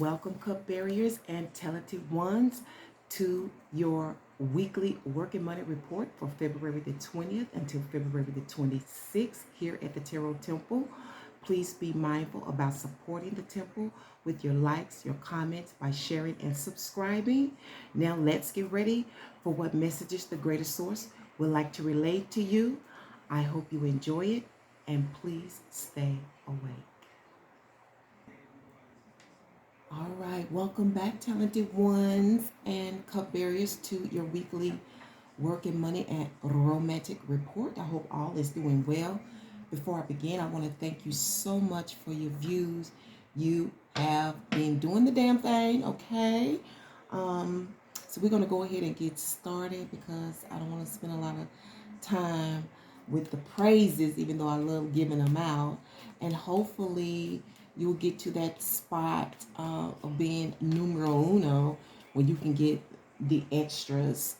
Welcome, cup bearers and talented ones, to your weekly work and money report for February the 20th until February the 26th here at the Tarot Temple. Please be mindful about supporting the temple with your likes, your comments, by sharing and subscribing. Now let's get ready for what messages the greater source would like to relay to you. I hope you enjoy it, and please stay awake. All right, welcome back, talented ones and cupbearers, to your weekly work and money and romantic report. I hope all is doing well. Before I begin, I want to thank you so much for your views. You have been doing the damn thing, okay? So we're going to go ahead and get started because I don't want to spend a lot of time with the praises, even though I love giving them out. And hopefully you'll get to that spot of being numero uno, when you can get the extras,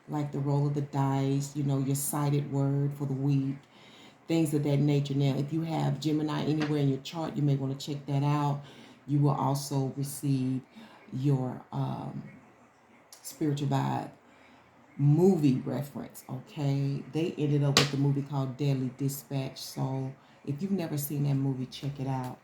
like the roll of the dice, your cited word for the week, things of that nature. Now, if you have Gemini anywhere in your chart, you may want to check that out. You will also receive your Spiritual Vibe movie reference, okay? They ended up with a movie called Deadly Dispatch, so if you've never seen that movie, check it out.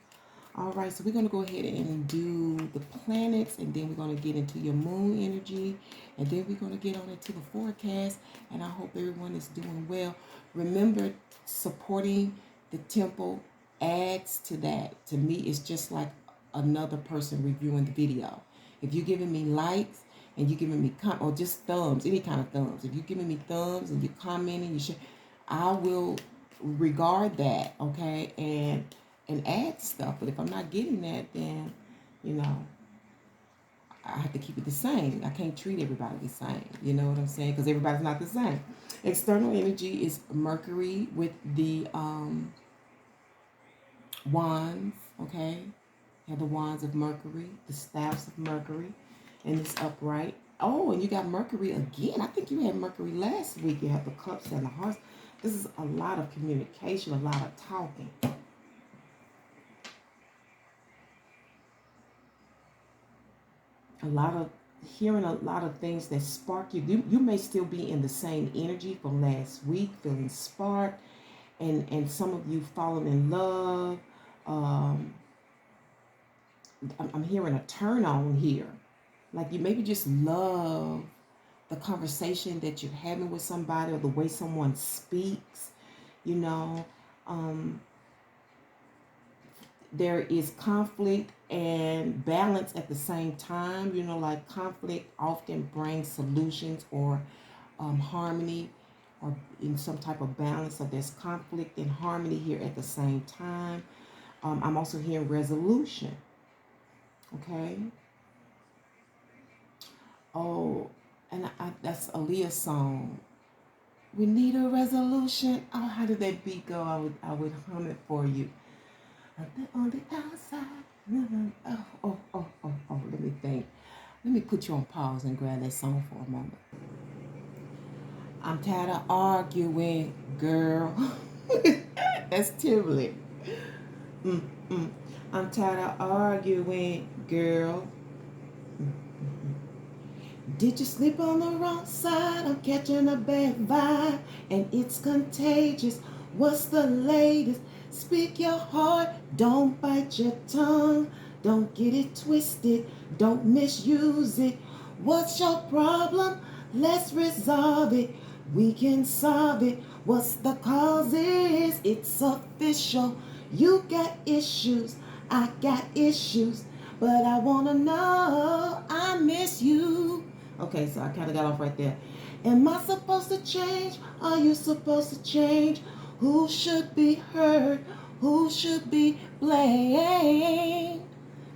All right, so we're going to go ahead and do the planets, and then we're going to get into your moon energy, and then we're going to get on into the forecast, and I hope everyone is doing well. Remember, supporting the temple adds to that. To me, it's just like another person reviewing the video. If you're giving me likes and you're giving me or just thumbs, any kind of thumbs, if you're giving me thumbs and you're commenting, you should, I will regard that, okay, and add stuff. But if I'm not getting that, then I have to keep it the same. I can't treat everybody the same. You know what I'm saying? Because everybody's not the same. External energy is Mercury with the wands, okay? You have the wands of Mercury, the staffs of Mercury, and it's upright. Oh, and you got Mercury again. I think you had Mercury last week. You have the cups and the hearts. This is a lot of communication, a lot of talking. A lot of hearing, a lot of things that spark you. You may still be in the same energy from last week, feeling sparked, and some of you falling in love. I'm hearing a turn on here. Like you maybe just love the conversation that you're having with somebody, or the way someone speaks, there is conflict and balance at the same time. Like conflict often brings solutions or harmony, or in some type of balance. So there's conflict and harmony here at the same time. I'm also hearing resolution. Okay. Oh, and that's Aaliyah's song. We need a resolution. Oh, how did that beat go? I would hum it for you. On the outside. Oh. Let me think. Let me put you on pause and grab that song for a moment. I'm tired of arguing, girl. That's Timberlake. I'm tired of arguing, girl. Did you sleep on the wrong side? I'm catching a bad vibe, and it's contagious. What's the latest? Speak your heart, don't bite your tongue. Don't get it twisted, don't misuse it. What's your problem? Let's resolve it. We can solve it. What's the cause is? It's official. You got issues, I got issues, but I wanna know I miss you. Okay, so I kind of got off right there. Am I supposed to change? Are you supposed to change? Who should be heard? Who should be blamed?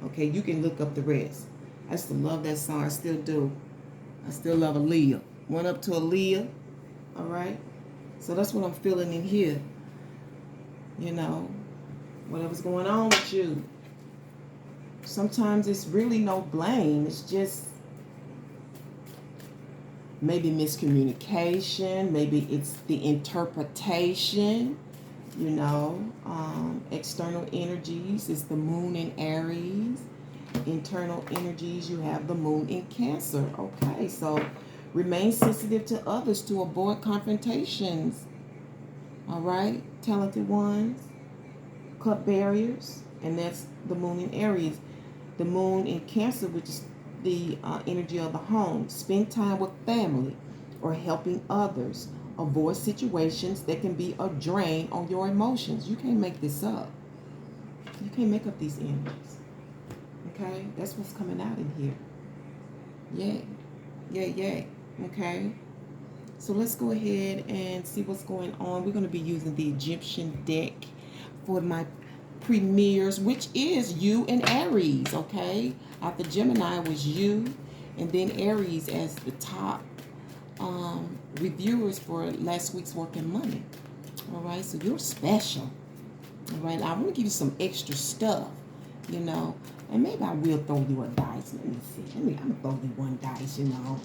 Okay, you can look up the rest. I still love that song. I still do. I still love Aaliyah. One up to Aaliyah. All right? So that's what I'm feeling in here. Whatever's going on with you. Sometimes it's really no blame. It's just maybe miscommunication. Maybe it's the interpretation. External energies is the moon in Aries. internal energies, you have the moon in Cancer. Okay, so remain sensitive to others to avoid confrontations. All right, talented ones, cut barriers, and that's the moon in Aries. The moon in Cancer, which is the energy of the home. Spend time with family or helping others. Avoid situations that can be a drain on your emotions. You can't make this up. You can't make up these energies. Okay? That's what's coming out in here. Yay. Yay, yay. Okay? So let's go ahead and see what's going on. We're going to be using the Egyptian deck for my premieres, which is you and Aries, okay? After Gemini was you, and then Aries as the top reviewers for last week's Work and Money. All right, so you're special. All right, I want to give you some extra stuff, you know, and maybe I will throw you a dice. Let me see. I'm gonna throw you one dice, you know.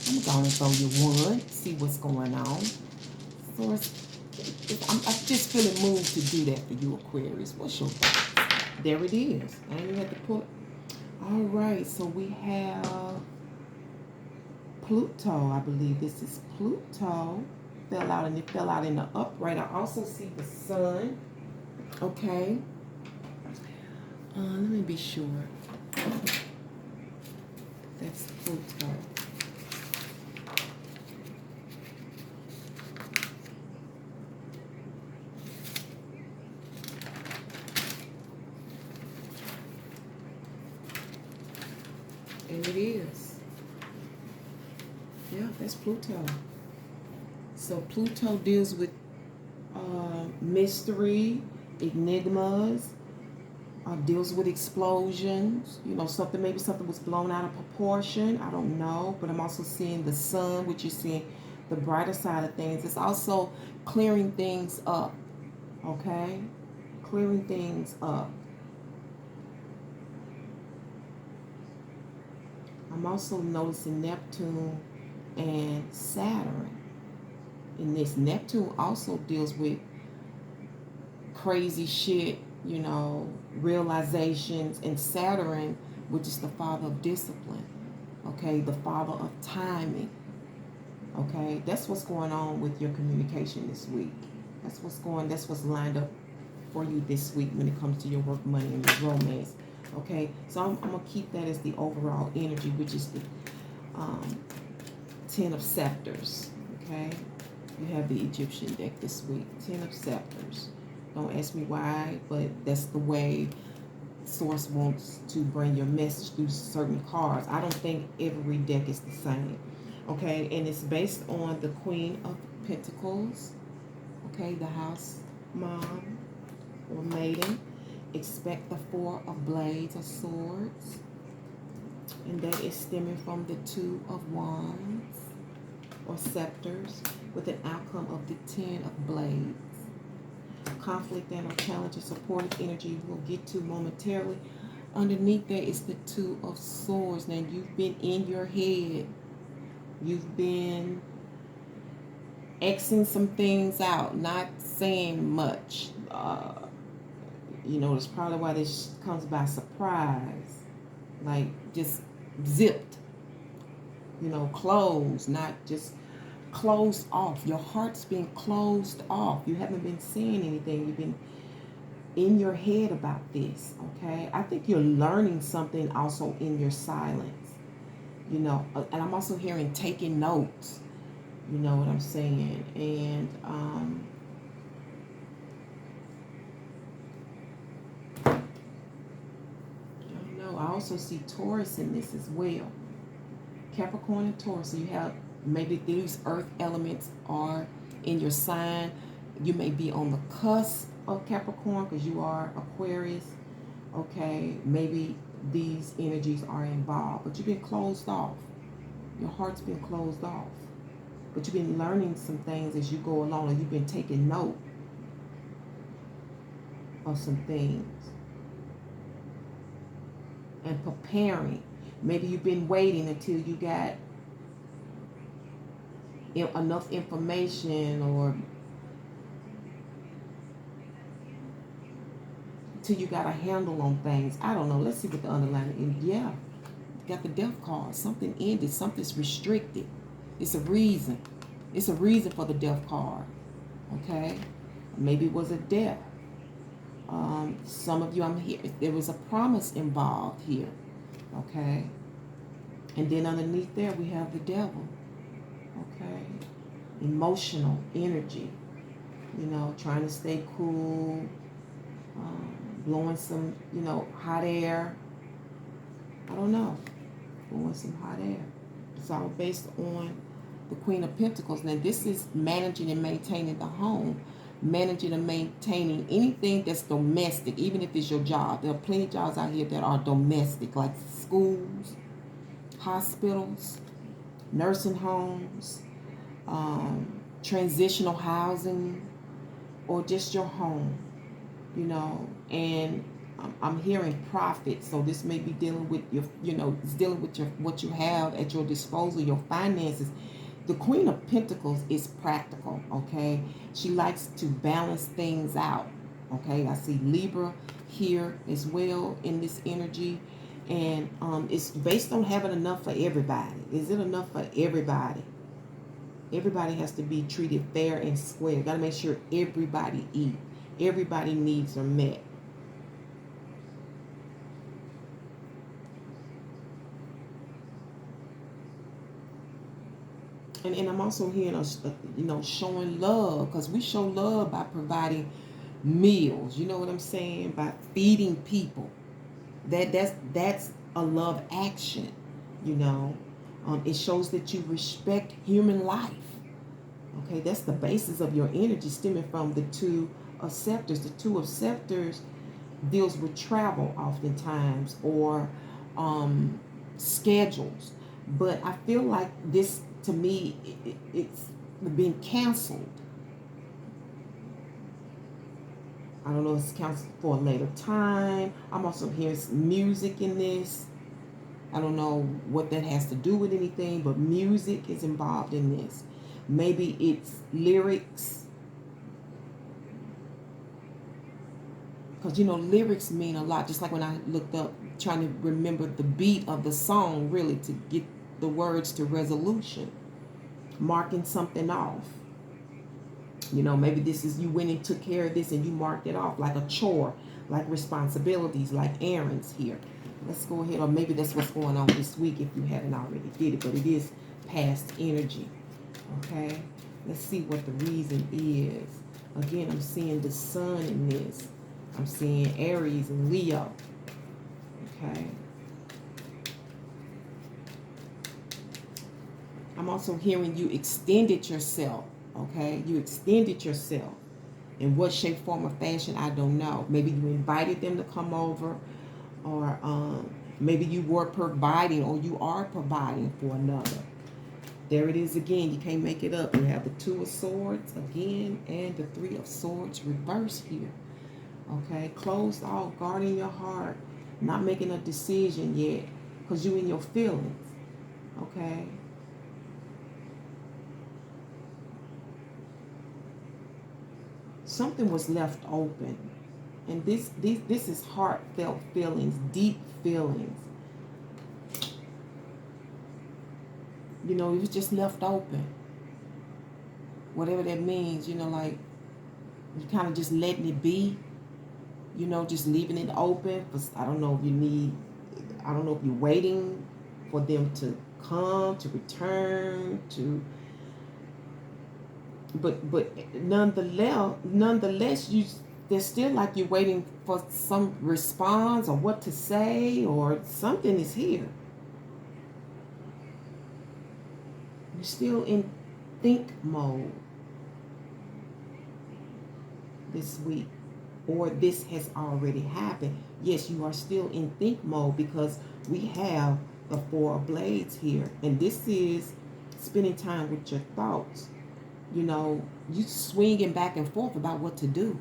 I'm gonna throw you one. See what's going on. So I'm just feeling moved to do that for you, Aquarius. What's your thoughts? There it is. I didn't even have to pull it. All right, so we have Pluto. I believe this is Pluto. Fell out, and it fell out in the upright. I also see the sun. Okay. Let me be sure. That's Pluto. And it is. Yeah, that's Pluto. So Pluto deals with mystery, enigmas, deals with explosions. You know, maybe something was blown out of proportion. I don't know. But I'm also seeing the sun, which is seeing the brighter side of things. It's also clearing things up. Okay? Clearing things up. I'm also noticing Neptune and Saturn. And this Neptune also deals with crazy shit, you know, realizations. And Saturn, which is the father of discipline, okay, the father of timing, okay. That's what's going on with your communication this week. That's what's lined up for you this week when it comes to your work, money, and your romance. Okay, so I'm going to keep that as the overall energy, which is the 10 of Scepters. Okay, you have the Egyptian deck this week, 10 of Scepters. Don't ask me why, but that's the way Source wants to bring your message through certain cards. I don't think every deck is the same. Okay, and it's based on the Queen of Pentacles. Okay, the house mom or maiden. Expect the 4 of Blades or Swords. And that is stemming from the 2 of Wands or Scepters with an outcome of the 10 of Blades. Conflict and or challenge or supportive energy we'll get to momentarily. Underneath that is the 2 of Swords. Now you've been in your head. You've been Xing some things out, not saying much. You know, that's probably why this comes by surprise. Like, just zipped. You know, closed, not just closed off. Your heart's been closed off. You haven't been saying anything. You've been in your head about this, okay? I think you're learning something also in your silence. You know, and I'm also hearing taking notes. You know what I'm saying? And, I also see Taurus in this as well. Capricorn and Taurus. So you have maybe these earth elements are in your sign. You may be on the cusp of Capricorn because you are Aquarius. Okay, maybe these energies are involved, but you've been closed off. Your heart's been closed off. But you've been learning some things as you go along, and you've been taking note of some things. And preparing. Maybe you've been waiting until you got enough information or till you got a handle on things. I don't know. Let's see what the underlying is. Yeah, you got the death card. Something ended. Something's restricted. It's a reason. It's a reason for the death card. Okay? Maybe it was a death. Some of you, I'm here. There was a promise involved here. Okay? And then underneath there, we have the devil. Okay? Emotional energy. You know, trying to stay cool. Blowing some, hot air. I don't know. Blowing some hot air. It's all based on the Queen of Pentacles. Now, this is managing and maintaining the home. Managing and maintaining anything that's domestic, even if it's your job. There are plenty of jobs out here that are domestic, like schools, hospitals, nursing homes, transitional housing, or just your home, and I'm hearing profit. So this may be dealing with your, it's dealing with what you have at your disposal, your finances. The Queen of Pentacles is practical, okay? She likes to balance things out, okay? I see Libra here as well in this energy. And it's based on having enough for everybody. Is it enough for everybody? Everybody has to be treated fair and square. Got to make sure everybody eat. Everybody needs are met. And I'm also hearing us, showing love, because we show love by providing meals. You know what I'm saying? By feeding people. That's a love action. It shows that you respect human life. Okay, that's the basis of your energy, stemming from the Two of Scepters. The Two of Scepters deals with travel oftentimes, or schedules. But I feel like this, to me, it's being canceled. I don't know if it's canceled for a later time. I'm also hearing music in this. I don't know what that has to do with anything, but music is involved in this. Maybe it's lyrics. Because, lyrics mean a lot. Just like when I looked up, trying to remember the beat of the song, really, to get the words to resolution. Marking something off. Maybe this is, you went and took care of this and you marked it off like a chore, like responsibilities, like errands here. Let's go ahead, or maybe that's what's going on this week if you haven't already did it, but it is past energy. Okay, let's see what the reason is. Again, I'm seeing the sun in this. I'm seeing Aries and Leo. Okay. I'm also hearing you extended yourself. Okay, you extended yourself. In what shape, form, or fashion, I don't know. Maybe you invited them to come over, or maybe you were providing, or you are providing for another. There it is again. You can't make it up. You have the Two of Swords again, and the Three of Swords reversed here. Okay, closed off, guarding your heart, not making a decision yet, because you in your feelings. Okay. Something was left open, and this is heartfelt feelings, deep feelings. It was just left open. Whatever that means, like you kind of just letting it be. Just leaving it open. I don't know if you're waiting for them to come, to return, to. But nonetheless, there's still like you're waiting for some response, or what to say, or something is here. You're still in think mode this week, or this has already happened. Yes, you are still in think mode, because we have the Four of Blades here, and this is spending time with your thoughts. You swinging back and forth about what to do.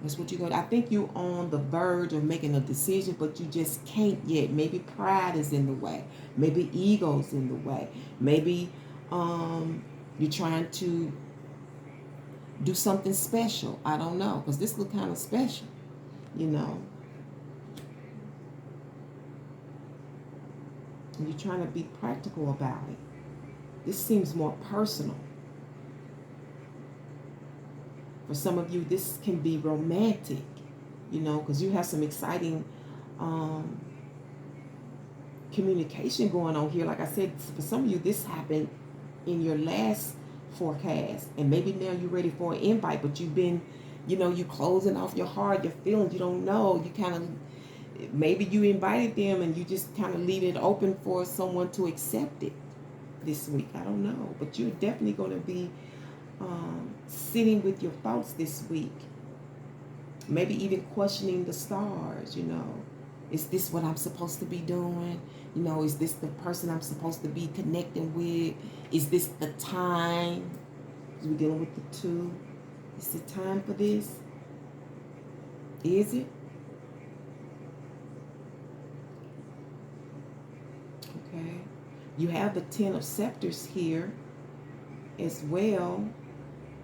That's what you're going to. I think you're on the verge of making a decision, but you just can't yet. Maybe pride is in the way. Maybe ego's in the way. Maybe you're trying to do something special. I don't know, because this looks kind of special. you know. And you're trying to be practical about it. This seems more personal. For some of you, this can be romantic, you know, because you have some exciting communication going on here. Like I said, for some of you, this happened in your last forecast, and maybe now you're ready for an invite, but you've been, you know, you closing off your heart, your feelings. You don't know. You kind of, maybe you invited them and you just kind of leave it open for someone to accept it this week. I don't know, but you're definitely going to be sitting with your thoughts this week. Maybe even questioning the stars, you know. Is this what I'm supposed to be doing? You know, is this the person I'm supposed to be connecting with? Is this the time? Because we're dealing with the two. Is it time for this? Is it? Okay. You have the Ten of Scepters here as well.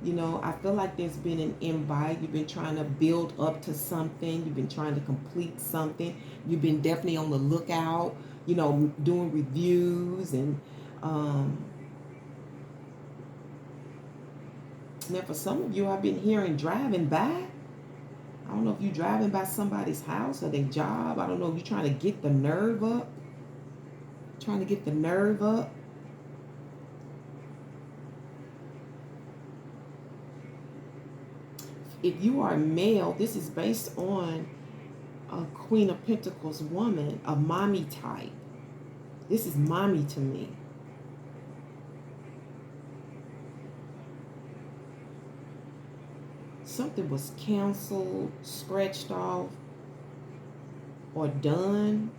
You know, I feel like there's been an invite. You've been trying to build up to something. You've been trying to complete something. You've been definitely on the lookout, you know, doing reviews. And now for some of you, I've been hearing driving by. I don't know if you're driving by somebody's house or their job. I don't know if you're trying to get the nerve up. Trying to get the nerve up. If you are male, this is based on a Queen of Pentacles woman, a mommy type. This is mommy to me. Something was canceled, scratched off, or done.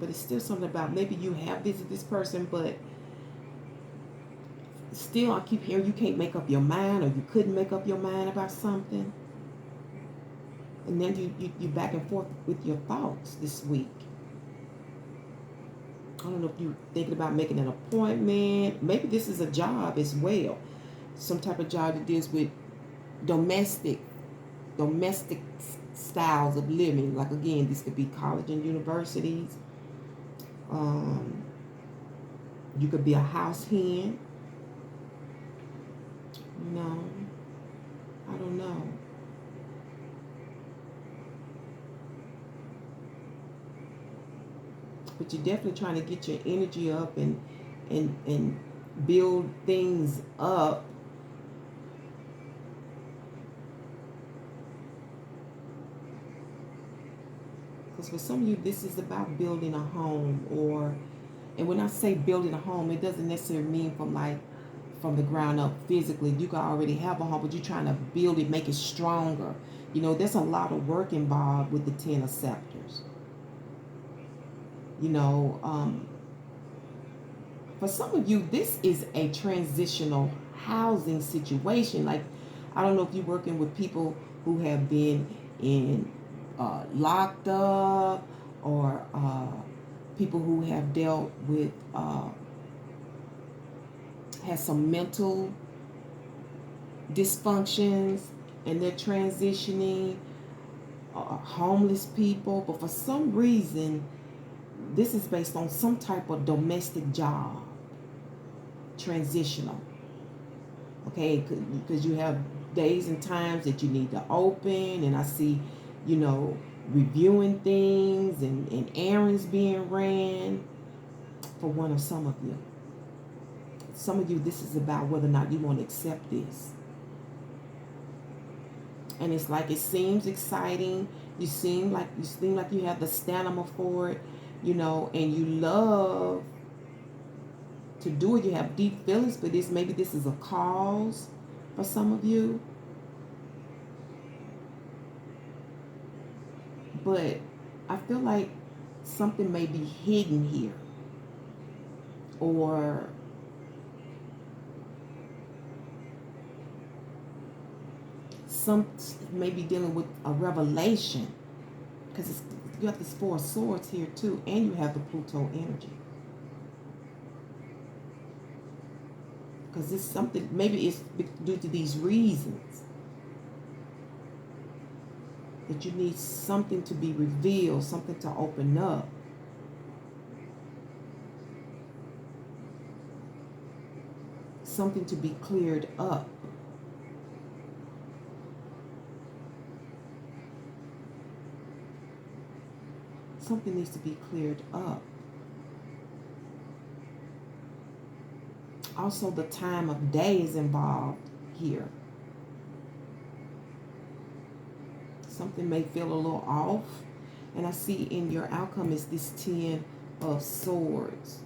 But it's still something about maybe you have visited this person, but still I keep hearing you can't make up your mind, or you couldn't make up your mind about something. And then you back and forth with your thoughts this week. I don't know if you're thinking about making an appointment. Maybe this is a job as well. Some type of job that deals with domestic styles of living. Like again, this could be college and universities. You could be a house hand. No, I don't know. But you're definitely trying to get your energy up and build things up. Because for some of you, this is about building a home, and when I say building a home, it doesn't necessarily mean from the ground up physically. You can already have a home, but you're trying to build it, make it stronger. You know, there's a lot of work involved with the Ten of Scepters. You know, for some of you, this is a transitional housing situation. Like, I don't know if you're working with people who have been in locked up, or people who have dealt with has some mental dysfunctions and they're transitioning, homeless people. But for some reason, this is based on some type of domestic job, transitional. Okay, because you have days and times that you need to open, and I see, you know, reviewing things and errands being ran for one of some of you. Some of you, this is about whether or not you want to accept this. And it's like, it seems exciting. You seem like you have the stamina for it, you know, and you love to do it. You have deep feelings for this. Maybe this is a cause for some of you. But I feel like something may be hidden here, or some may be dealing with a revelation, because you have this Four of Swords here too, and you have the Pluto energy. Because this something, maybe it's due to these reasons. that you need something to be revealed, something to open up. Something to be cleared up. Something needs to be cleared up. Also, the time of day is involved here. Something may feel a little off. And I see in your outcome is this 10 of Swords.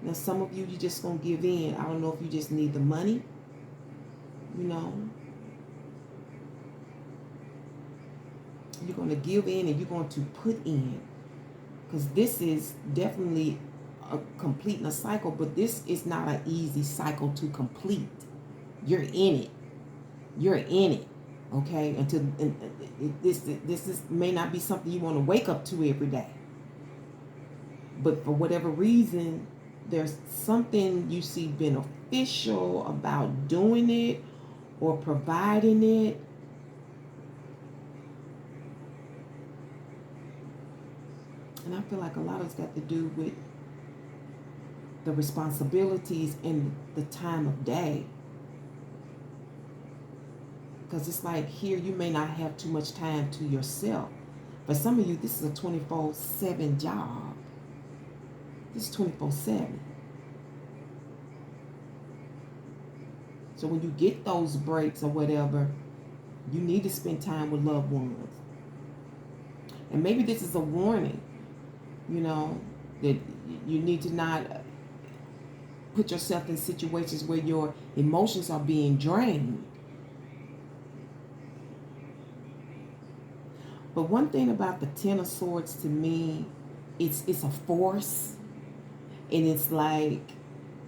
Now, some of you, you're just going to give in. I don't know if you just need the money. You know. You're going to give in and you're going to put in. Because this is definitely completing a cycle. But this is not an easy cycle to complete. You're in it. You're in it. Okay, until this may not be something you want to wake up to every day, but for whatever reason, there's something you see beneficial about doing it or providing it. And I feel like a lot of it's got to do with the responsibilities and the time of day. Because it's like here, you may not have too much time to yourself. For some of you, this is a 24/7 job. This is 24/7. So when you get those breaks or whatever, you need to spend time with loved ones. And maybe this is a warning, you know, that you need to not put yourself in situations where your emotions are being drained. But one thing about the 10 of Swords to me, it's a force. And it's like,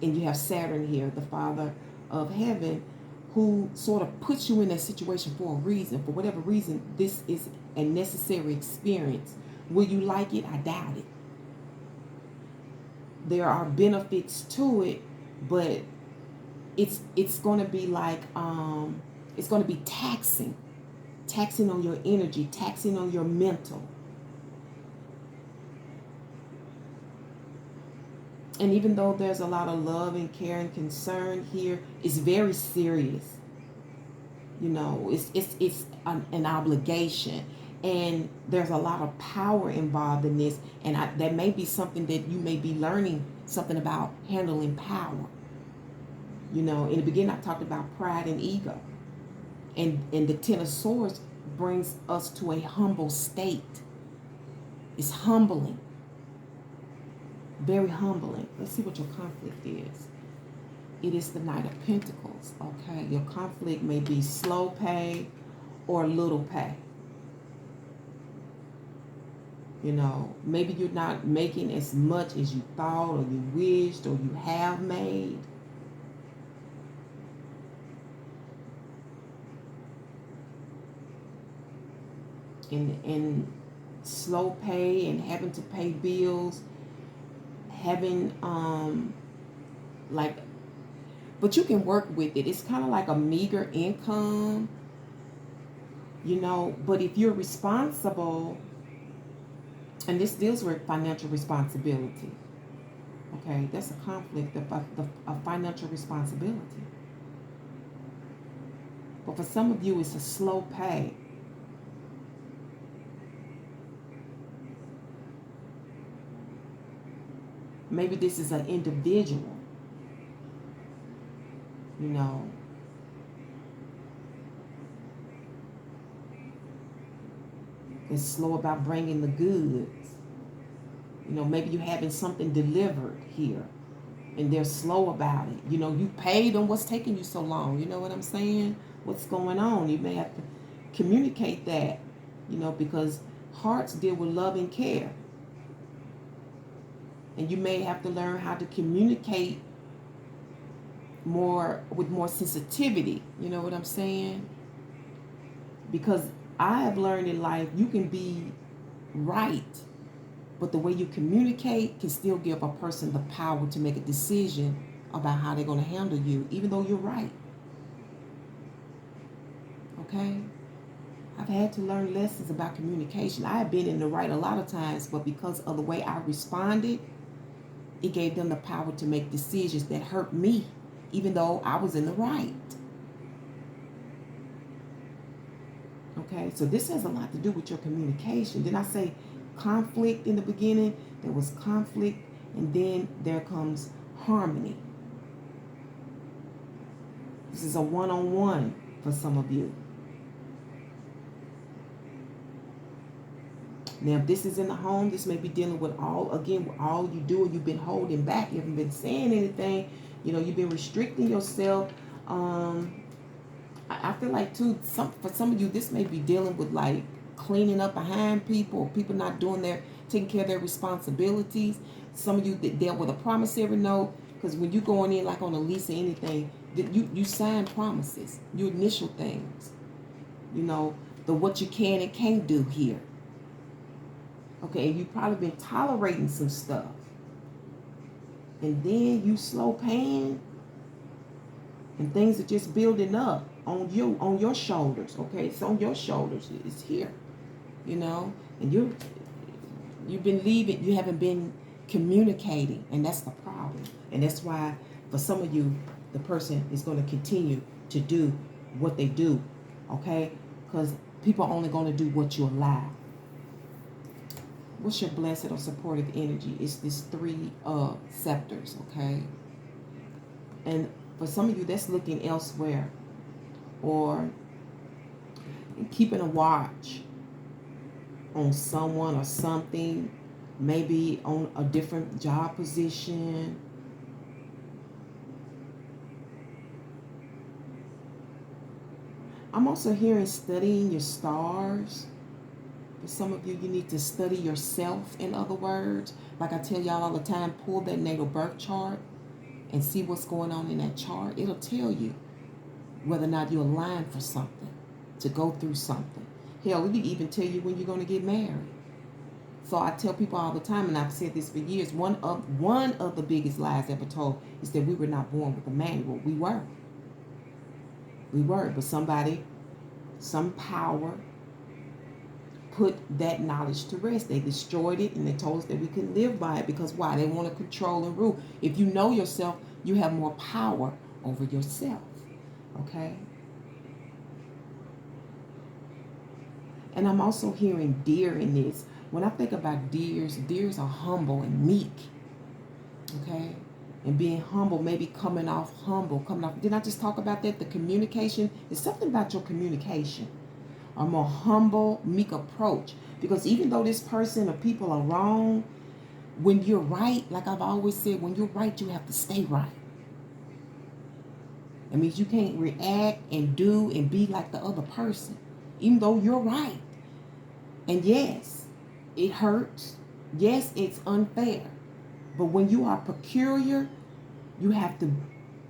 and you have Saturn here, the Father of Heaven, who sort of puts you in that situation for a reason. For whatever reason, this is a necessary experience. Will you like it? I doubt it. There are benefits to it, but it's going to be like, it's going to be taxing. Taxing on your energy, taxing on your mental. And even though there's a lot of love and care and concern here, it's very serious. You know, it's an obligation. And there's a lot of power involved in this. And that may be something that you may be learning something about handling power. You know, in the beginning I talked about pride and ego. And the 10 of Swords brings us to a humble state. It's humbling. Very humbling. Let's see what your conflict is. It is the Knight of Pentacles. Okay, your conflict may be slow pay or little pay. You know, maybe you're not making as much as you thought or you wished or you have made. And slow pay and having to pay bills, having like, but you can work with it. It's kind of like a meager income, you know, but if you're responsible, and this deals with financial responsibility, okay, that's a conflict of financial responsibility. But for some of you, it's a slow pay. Maybe this is an individual, you know. It's slow about bringing the goods. You know, maybe you're having something delivered here and they're slow about it. You know, you paid them. What's taking you so long? You know what I'm saying? What's going on? You may have to communicate that, you know, because hearts deal with love and care. And you may have to learn how to communicate more with more sensitivity. You know what I'm saying? Because I have learned in life, you can be right, but the way you communicate can still give a person the power to make a decision about how they're going to handle you, even though you're right. Okay? I've had to learn lessons about communication. I have been in the right a lot of times, but because of the way I responded, it gave them the power to make decisions that hurt me, even though I was in the right. Okay, so this has a lot to do with your communication. Did I say conflict in the beginning? There was conflict, and then there comes harmony. This is a one-on-one for some of you. Now, if this is in the home, this may be dealing with all you do, and you've been holding back. You haven't been saying anything. You've been restricting yourself. I feel like, too, for some of you, this may be dealing with, like, cleaning up behind people, people not taking care of their responsibilities. Some of you that dealt with a promissory note, because when you going in, like, on a lease or anything, you sign promises, you initial things, the what you can and can't do here. Okay, and you've probably been tolerating some stuff. And then you slow paying, and things are just building up on your shoulders. Okay, it's on your shoulders. It's here, and you've been leaving. You haven't been communicating, and that's the problem. And that's why, for some of you, the person is going to continue to do what they do. Okay, because people are only going to do what you allow. What's your blessed or supportive energy? It's this 3 scepters, okay? And for some of you, that's looking elsewhere, or keeping a watch on someone or something, maybe on a different job position. I'm also hearing studying your stars. For some of you, you need to study yourself, in other words. Like I tell y'all all the time, pull that natal birth chart and see what's going on in that chart. It'll tell you whether or not you're aligned for something, to go through something. Hell, it can even tell you when you're going to get married. So I tell people all the time, and I've said this for years, one of the biggest lies ever told is that we were not born with a manual. We were. But some power, put that knowledge to rest. They destroyed it, and they told us that we couldn't live by it, because why? They want to control and rule. If you know yourself, you have more power over yourself. Okay? And I'm also hearing deer in this. When I think about deers are humble and meek. Okay? And being humble, maybe coming off. Didn't I just talk about that? The communication. There's something about your communication. A more humble, meek approach. Because even though this person or people are wrong, when you're right, like I've always said, when you're right, you have to stay right. That means you can't react and do and be like the other person, even though you're right. And yes, it hurts. Yes, it's unfair. But when you are peculiar, you have to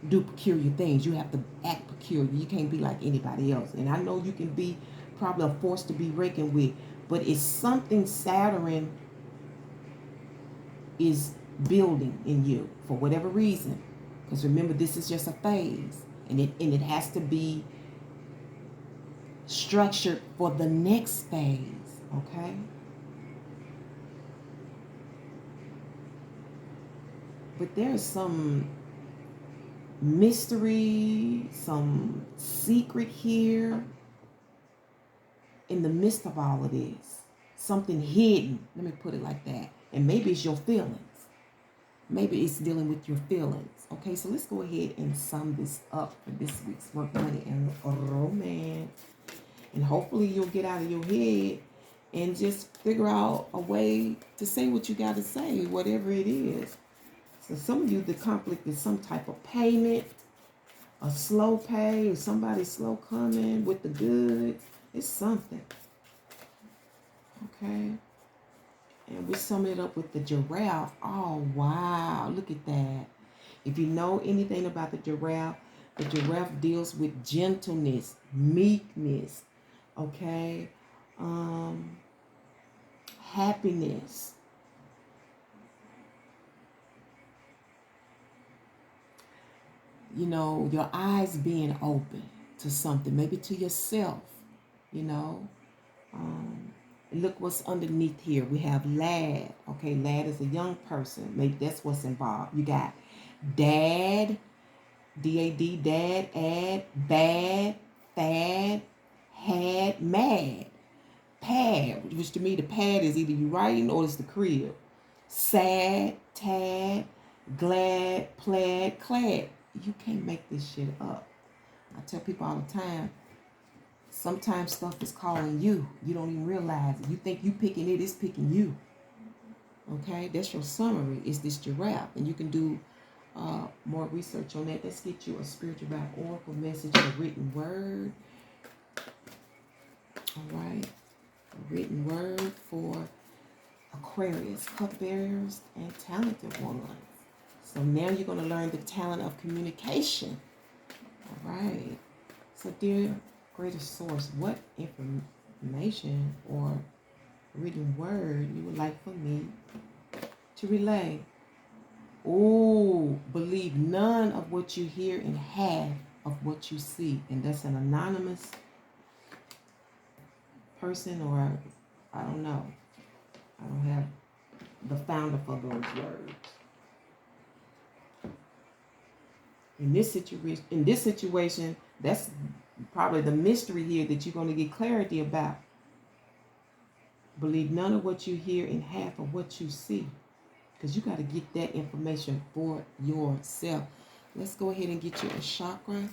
do peculiar things. You have to act peculiar. You can't be like anybody else. And I know you can be probably a force to be reckoned with, but it's something Saturn is building in you for whatever reason. Because remember, this is just a phase, and it has to be structured for the next phase. Okay? But there's some mystery, some secret here in the midst of all of this. Something hidden. Let me put it like that. And maybe it's your feelings. Maybe it's dealing with your feelings. Okay, so let's go ahead and sum this up for this week's work, money, and romance. And hopefully you'll get out of your head and just figure out a way to say what you got to say, whatever it is. So some of you, the conflict is some type of payment, a slow pay, or somebody slow coming with the goods. It's something. Okay. And we sum it up with the giraffe. Oh, wow. Look at that. If you know anything about the giraffe deals with gentleness, meekness, okay? Happiness. Your eyes being open to something, maybe to yourself. you know. Look what's underneath here. We have lad. Okay, lad is a young person. Maybe that's what's involved. You got dad, D-A-D, dad, ad, bad, fad, had, mad, pad, which to me the pad is either you writing or it's the crib. Sad, tad, glad, plaid, clad. You can't make this shit up. I tell people all the time, sometimes stuff is calling you. You don't even realize it. You think you picking it, it's picking you. Okay, that's your summary. It's this giraffe. And you can do more research on that. Let's get you a spiritual vibe oracle message, a written word. All right, a written word for Aquarius, cupbearers, and talented ones. So now you're going to learn the talent of communication. All right. So dear greater source, what information or written word you would like for me to relay? Oh, believe none of what you hear and half of what you see. And that's an anonymous person, or I don't know. I don't have the founder for those words. In this situation, that's probably the mystery here that you're going to get clarity about. Believe none of what you hear and half of what you see. Because you got to get that information for yourself. Let's go ahead and get you a chakra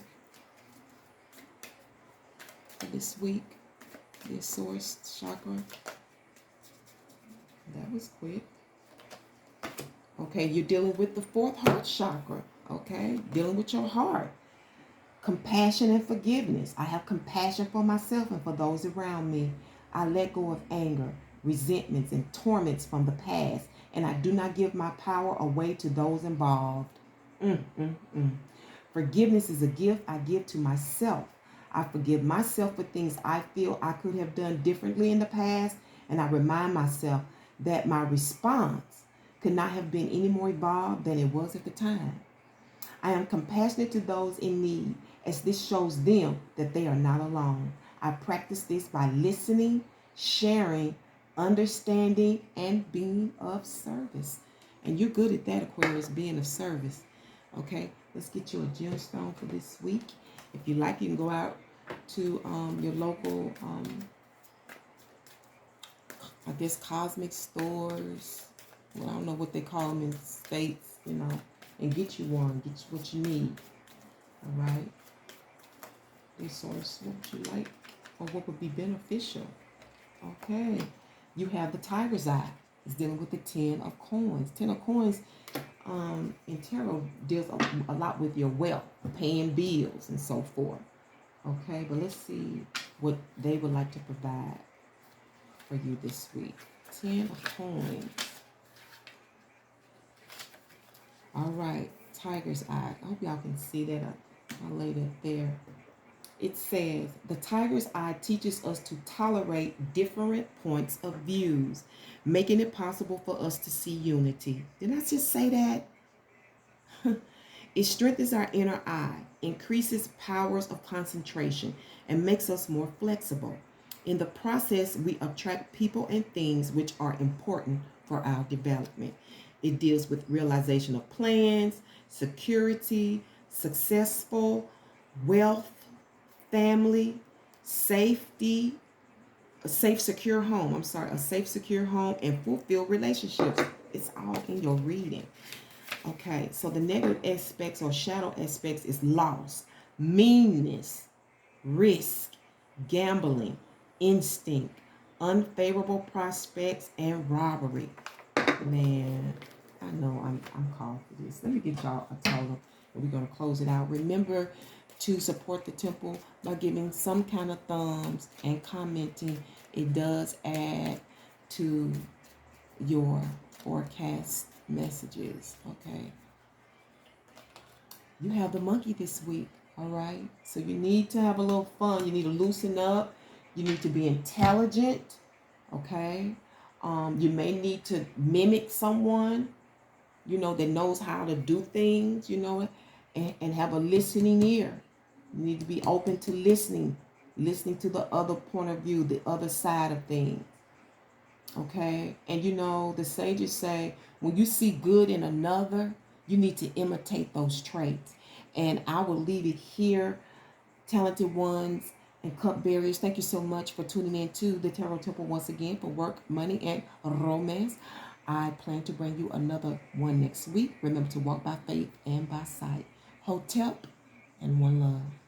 for this week. This source chakra. That was quick. Okay, you're dealing with the fourth heart chakra. Okay, dealing with your heart. Compassion and forgiveness. I have compassion for myself and for those around me. I let go of anger, resentments, and torments from the past, and I do not give my power away to those involved. Forgiveness is a gift I give to myself. I forgive myself for things I feel I could have done differently in the past, and I remind myself that my response could not have been any more evolved than it was at the time. I am compassionate to those in need, as this shows them that they are not alone. I practice this by listening, sharing, understanding, and being of service. And you're good at that, Aquarius, being of service. Okay, let's get you a gemstone for this week. If you like, you can go out to your local, I guess, cosmic stores. Well, I don't know what they call them in states, you know, and get you one. Get you what you need. All right. Resource, what would you like, or what would be beneficial? Okay. You have the tiger's eye. It's dealing with the 10 of coins. 10 of coins in tarot deals a lot with your wealth, paying bills, and so forth. Okay, but let's see what they would like to provide for you this week. 10 of coins. All right, tiger's eye. I hope y'all can see that. I'll lay that there. It says, the tiger's eye teaches us to tolerate different points of views, making it possible for us to see unity. Didn't I just say that? It strengthens our inner eye, increases powers of concentration, and makes us more flexible. In the process, we attract people and things which are important for our development. It deals with realization of plans, security, successful, wealth, family, safety, a safe, secure home. A safe, secure home, and fulfilled relationships. It's all in your reading. Okay, so the negative aspects or shadow aspects is loss, meanness, risk, gambling, instinct, unfavorable prospects, and robbery. Man, I know I'm called for this. Let me get y'all a total, and we're going to close it out. Remember to support the temple by giving some kind of thumbs and commenting. It does add to your forecast messages. Okay, you have the monkey this week. All right, so you need to have a little fun. You need to loosen up. You need to be intelligent. Okay, you may need to mimic someone, you know, that knows how to do things, you know, and have a listening ear. You need to be open to listening listening to the other point of view, the other side of things. Okay? And you know, the sages say when you see good in another, you need to imitate those traits. And I will leave it here. Talented ones and cupbearers, thank you so much for tuning in to the Tarot Temple once again for work, money, and romance. I plan to bring you another one next week. Remember to walk by faith and by sight. Hotep and one love.